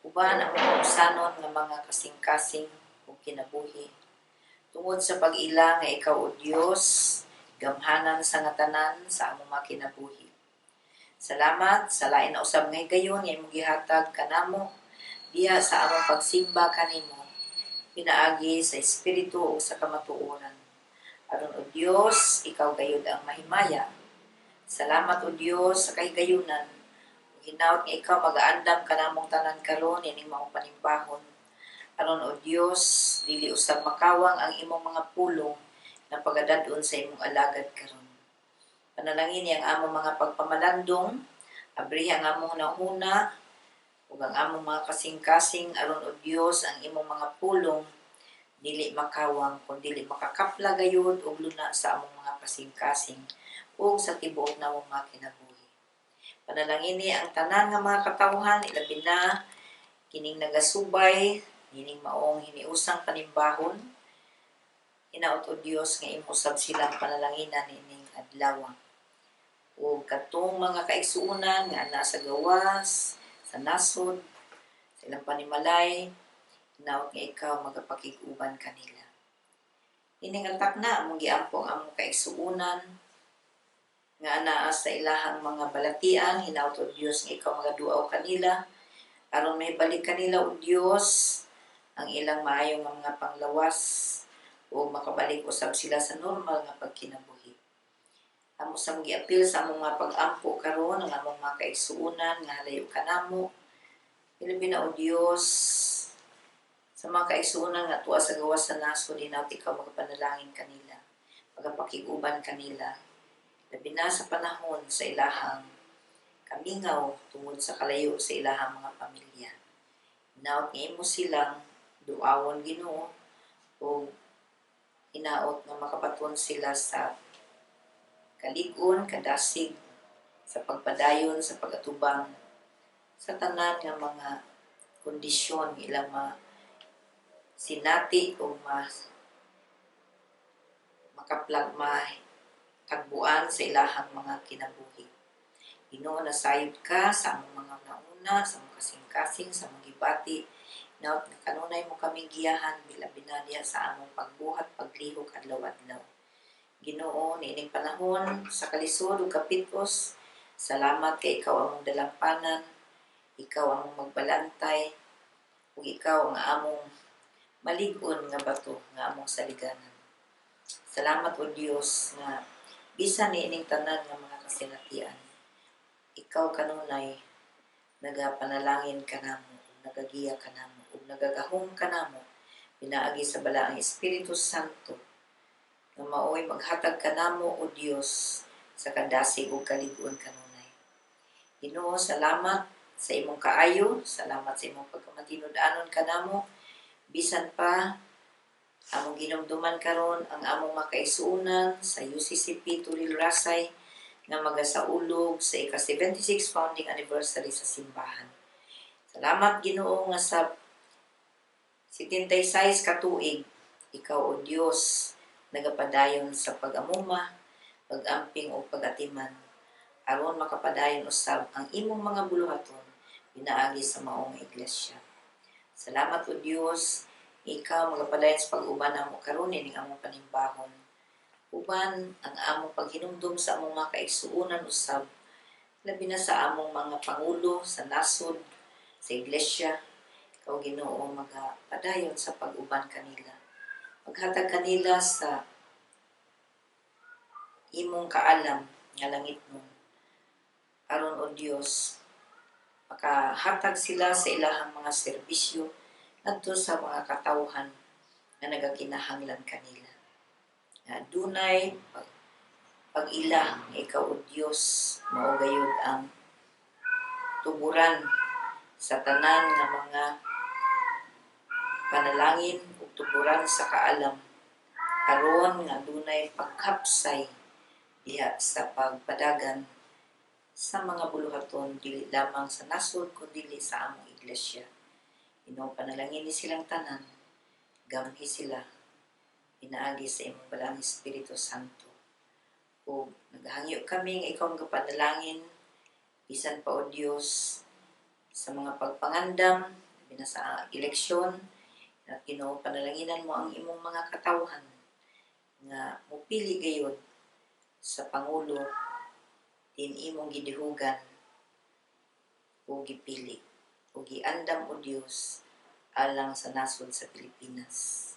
uban ang mga usanon nga mga kasing-kasing o kinabuhi. Tungod sa pag-ila nga ikaw o Dios, gamhanan sa ngatanan sa among mga kinabuhi. Salamat sa lain na usab nga gayon nga imong gihatag kanamo diha sa among pagsimba kanimo, pinaagi sa espiritu o sa kamatuoran. Aron o Dios, ikaw gayud ang mahimaya. Salamat o Dios sa kahigayunan. Hinaut nga ikaw mag-aandam kanamong tanan karon ining maong panimbahon. Aron o Dios, dili usab makawang ang imong mga pulong na pagadadon sa imong alagad karon. Panalangin ang among mga pagpamalandong, abriha ang among nahuna, ug ang among mga kasing-kasing aron o Dios ang imong mga pulong dili makawang kun dili makakapla gayud og luna sa among mga kasing-kasing ug sa tibuok namong mga kinabuhi. Panalangin ang tanan nga mga katawhan ilabi na kining nagasubay nining maong hiniusang panimbahon. Hinaut o Dios nga imusab silang panalanginan nining adlaw. O katong mga kaigsuonan nga nasa gawas, sa nasod, sa ilang panimalay, hinaut nga ikaw magapakig-uban kanila. Ining atak na among giampong among kaigsuonan nga anaa sa ilahang mga balatian, hinaut o Dios nga ikaw magaduaw kanila aron may balik kanila o Dios ang ilang maayong mga panglawas o makabalik usab sila sa normal nga pagkinabuhi. Amo sa giapil sa among mga pag-ampo karon ang among mga kaigsuonan nga halayo kanamo. Ilabi na o Dios sa mga kaigsuonan nga tuwa sa gawas sa nasod inaot ikaw magapanalangin kanila. Magapakiguban kanila. Labi na sa panahon sa ilahang kamingaw tungod sa kalayo sa ilahang mga pamilya. Inaot nga imo silang duawon Ginoo o inaot nga makapatuon sila sa kalig-on, kadasig, sa pagpadayon, sa pagatubang, sa tanan nga mga kondisyon ilang sinati o makaplag tagbuan sa ilahang mga kinabuhi. Ginoo nasayod ka sa among mga nauna, sa mga kasing-kasing, sa mga gibati, naot nga kanunay mo kami giyahan bila binadya sa among pagbuhat, paglihok adlaw-adlaw. Ginoo niining panahon sa kalisod ug kapitos, salamat kay ikaw among dalampanan, ikaw among magbalantay, ug ikaw ang among malig-on nga bato nga among saliganan. Salamat o Dios nga bisan niining tanan nga mga kasinatian, ikaw kanunay nagapanalangin kanamo, nagagiya kanamo, ug nagagahom kanamo pinaagi sa balaang Espiritu Santo nga maoy maghatag kanamo o Dios sa kadasig ug kalig-on kanunay. Ginoo, salamat sa imong kaayo, salamat sa imong pagkamatinud-anon kanamo, bisan pa among ginumduman karon ang among makaisunan sa UCCP Tulil Rasay nga magasaulog sa ika-76 founding anniversary sa simbahan. Salamat Ginoo nga sa 76 ka tuig, ikaw o Dios nagapadayon sa pag-amuma, pag-amping o pag-atiman aron makapadayon usab ang imong mga buluhaton pinaagi sa maong iglesia. Salamat o Dios, ikaw magapadayon sa pag-uban namo karon ining among panimbahon. Uban ang among paghinumdum sa among mga kaigsuonan usab, labi na sa among mga pangulo sa nasod, sa iglesia. Ikaw Ginoo magapadayon sa pag-uban kanila. Maghatag kanila sa imong kaalam nga langit mo. Aron o Dios, makahatag sila sa ilahang mga serbisyo ngadto sa mga katawhan nga nagakinahanglan kanila. Nga dunay pag-ila nga ikaw o Dios mao gayud ang tuburan sa tanan nga mga panalangin ug tuburan sa kaalam aron nga dunay pagkapsay diha sa pagpadagan sa mga buluhaton dili lamang sa nasod kundi sa among iglesia. Ginoo, panalangin ni silang tanan, gamhi sila pinaagi sa imong balang Espiritu Santo. O naghangyo kami nga ikaw ang kapanalangin bisan pa o Dios sa mga pagpangandam bina sa eleksyon, at Ginoo panalanginan mo ang imong mga katawhan nga mupili gayud sa pangulo din imong gidihugan o gipili o giandam o Dios alang sa nasod sa Pilipinas.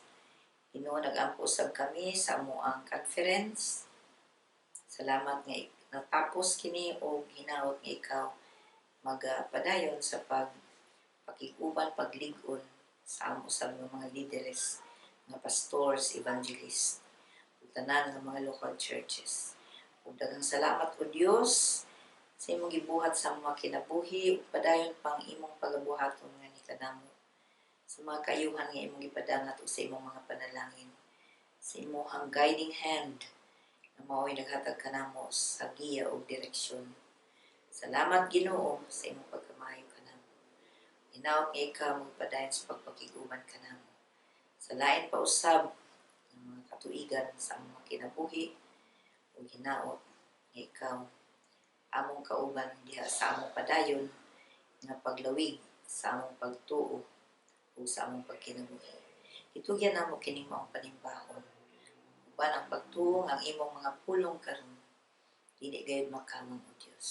Ginoo, nag-ampo usab kami sa amoang conference. Salamat nga natapos kini o hinaot nga ikaw magpadayon sa pakiguban, paglig-on sa amo sa mga leaders, mga pastors, evangelists, ug tanan nga mga local churches. Ug daghang salamat o Dios sa imong gibuhat sa mga kinabuhi ug padayon pang imong pagabuhaton nga ni kanamo sa mga kaayuhan nga imong gipadangat ug sa imong mga panalangin, sa imong guiding hand na mao'y naghatag kanamo sa giya ug direksyon. Salamat Ginoo sa imong pagkamayo kanamo. Hinaot nga ikaw magpadayon sa pagpakiguban kanamo. Sa lain pa usab ng mga katuigan sa mga kinabuhi ug hinaot nga ikaw among kauban diha sa among padayon nga paglawig sa among pagtuo o sa among pagkinabuhi. Itugyan namo kining maong panimbahon. Uban ang pagtuo ang imong mga pulong karon dili gayud makamang o Dios.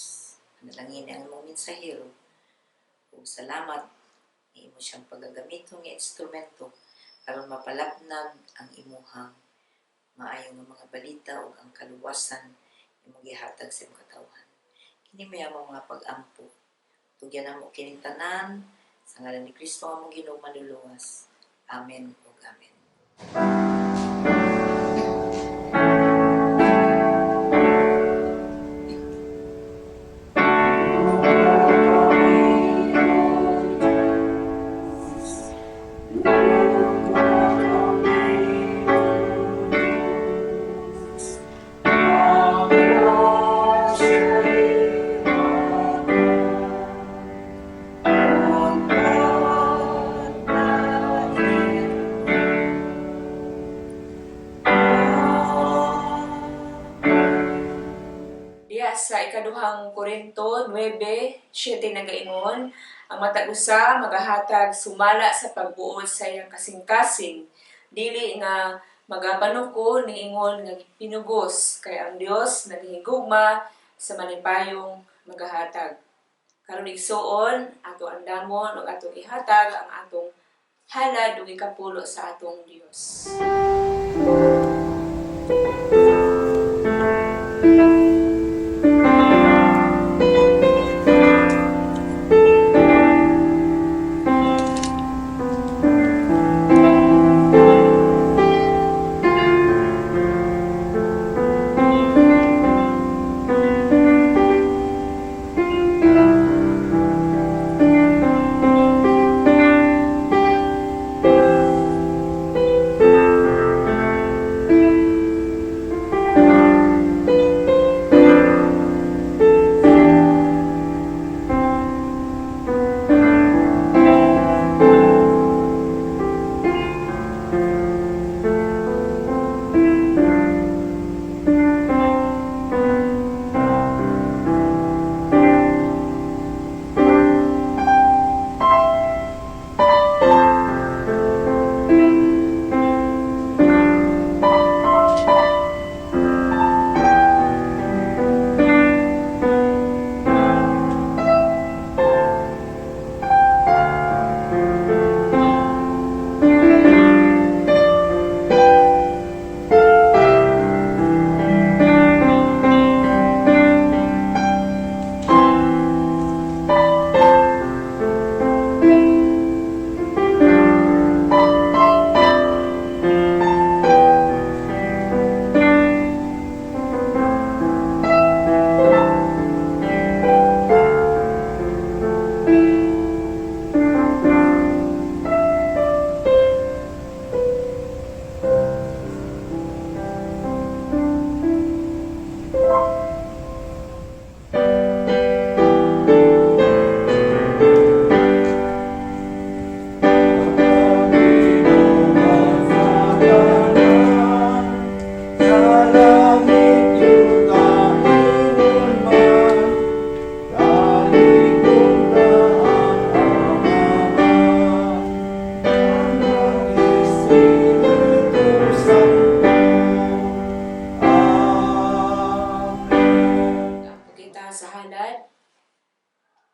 Panalangin ang imong mensahero ug salamat nga imo siyang pagagamitong nga instrumento aron mapalapnag ang imuhang maayong mga balita ug ang kaluwasan imong gihatag sa imong katawhan. Kini mayamang mga pag-ampo. Tugyan na mo kining tanan, sa ngalan ni Kristo ang mong Ginoo manluluwas. Amen ug amen. Diya sa ikaduhang Korinto 9:7 nagaingon, ang matag usa magahatag sumala sa pagbuot sa iyang kasing-kasing, dili nga magapanuko niingon nga pinugos kay ang Dios naghigugma sa malipayong magahatag. Karon igsuon ato andamon ug atong ihatag ang atong halad ug ikapulo sa atong Dios.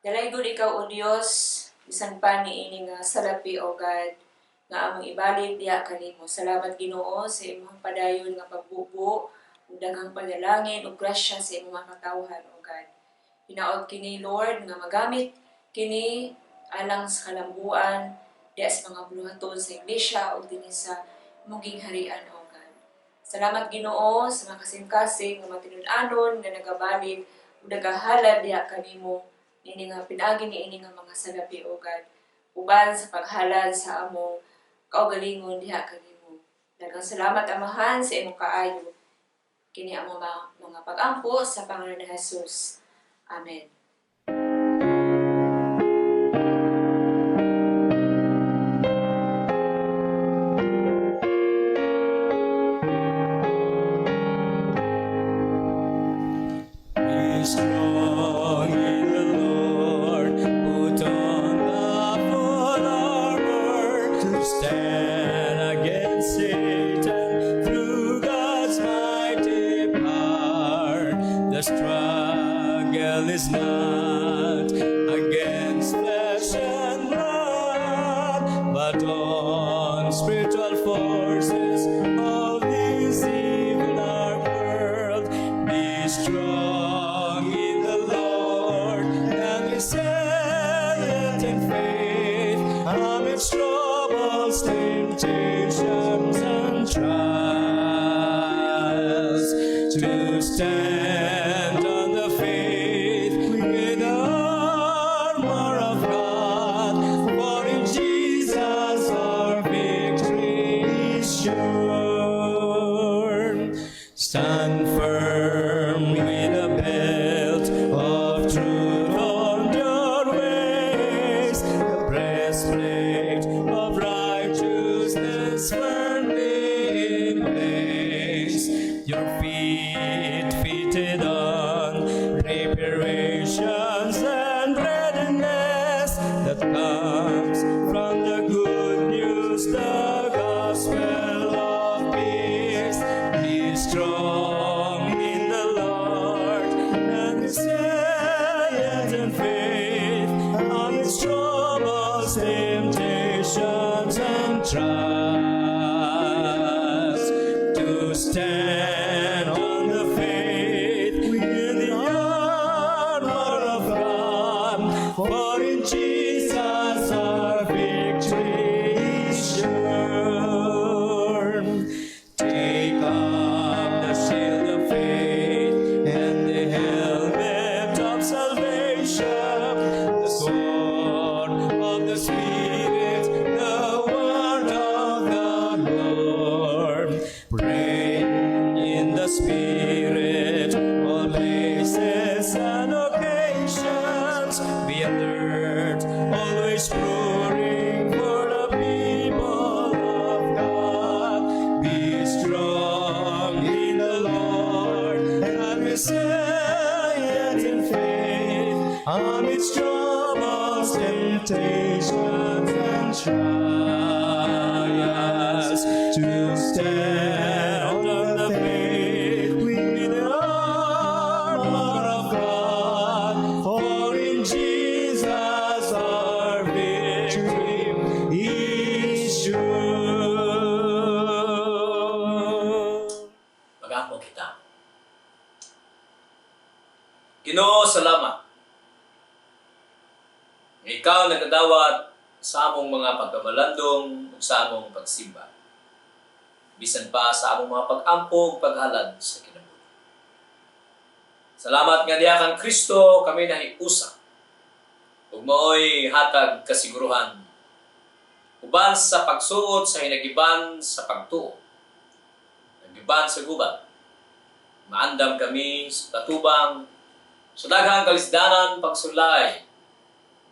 Dalaygod ikaw o Dios, bisan pa niini nga salapi o God, nga among ibalik diha kanimo. Salamat Ginoo sa imong padayon nga pagbubo, ug daghang panalangin ug grasya sa imong mga katawhan o God. Hinaot kini Lord nga magamit kini alang sa kalambuan, diha sa mga buluhaton sa iglesia ug dinhi sa imong gingharian o God. Salamat Ginoo sa mga kasing-kasing nga matinud-anon nga nagabalid ug nagahalad diha kanimo. Ini nga pinagi ni ini nga mga salapi o God, uban sa paghalad sa among kaugalingon diha kanimo. Daghang salamat Amahan sa imong kaayo. Kini among mga pag-ampo sa pangalan ni Jesus. Amen. Be strong in the Lord, put on the full armor to stand against Satan through God's mighty power. The struggle is not against flesh and blood, but on spiritual forces of this evil dark world. Be strong its troubles, temptations, and trials. To stand on the faith with the armor of God, for in Jesus our victory is sure. Stand firm with a belt of truth on your waist, the breastplate of righteousness firmly in place. Your feet fitted on preparations and readiness that comes from the good news, the gospel of peace. Be strong in the Lord and His in faith, amidst troubles, temptations, and trials. To stand on the faith in the armor of God, for in Jesus our victory is sure. Take up the shield of faith and the helmet of salvation, the sword of the Spirit, the word of the Lord. Pray in the Spirit all places and occasions. Be alert, always roaring for the people of God. Be strong in the Lord and resilient in faith, amidst troubles, temptations, and trials. To stand on the faith with the armor of God, for in Jesus our victory is sure. Mag-apo kita. Ginoo, salamat. Nga ikaw nagkadawat sa among mga pagkamalandong ug sa among pagsimba. Bisan pa sa among mga pag-ampo ug paghalad sa kinabuhi. Salamat nga diha kang Kristo kami nahiusa ug maoy hatag kasiguruhan uban sa pagsuot sa hinagiban sa pagtuo. Nagiban sa gubat. Maandam kami sa katubang sa daghang kalisdanan pagsulay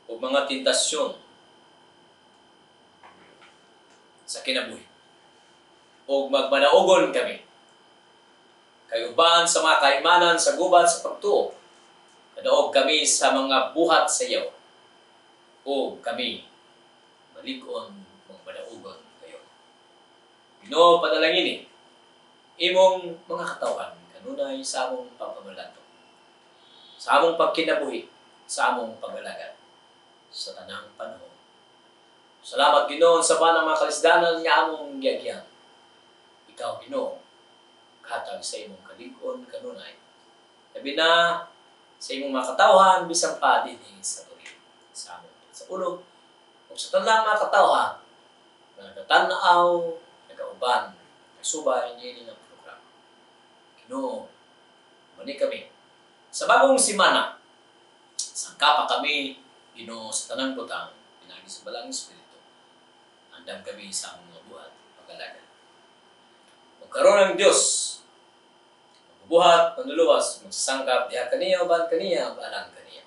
o mga tentasyon sa kinabuhi. O magmanaugon kami kay uban sa mga kaimanan sa gubat sa pagtuo. Kadaog kami sa mga buhat sa iyo. O kami malig-on magmanaugon kayo. Ginoo, padalangin imong mga katawan kanunay sa among pagpamalato, sa among pagkinabuhi, sa among pag-alagad sa tanang panahon. Salamat Ginoo sa banang mga kalisdanan nga among giyagyan. Ikaw Ginoo, hatag sa imong kalig-on kanunay. Labi na sa imong mga katawhan bisang pa dinhi sa tulig, sa among sa ulo o sa tanang mga katawhan na nagtanaw, nagauban, nagsubay niya ng programa. Ginoo, mani kami sa bagong simana. Sangka pa kami Ginoo sa tanang butang, pinagi sa balang Espiritu. Andam kami sa among mga buhat pag-alagad. Magkaroon ng Diyos, magbubuhat, manluluwas, magsasangkap, diha kaniya, uban kaniya, baalang kaniya.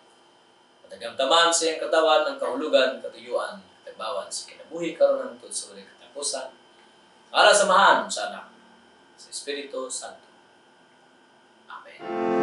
Matagamtaman sa iyang katawan ng kahulugan, katuyuan, katagbawan sa kinabuhi, karoon ng sa ulit katapusan. Para samahan sa anak, sa Espiritu Santo. Amen.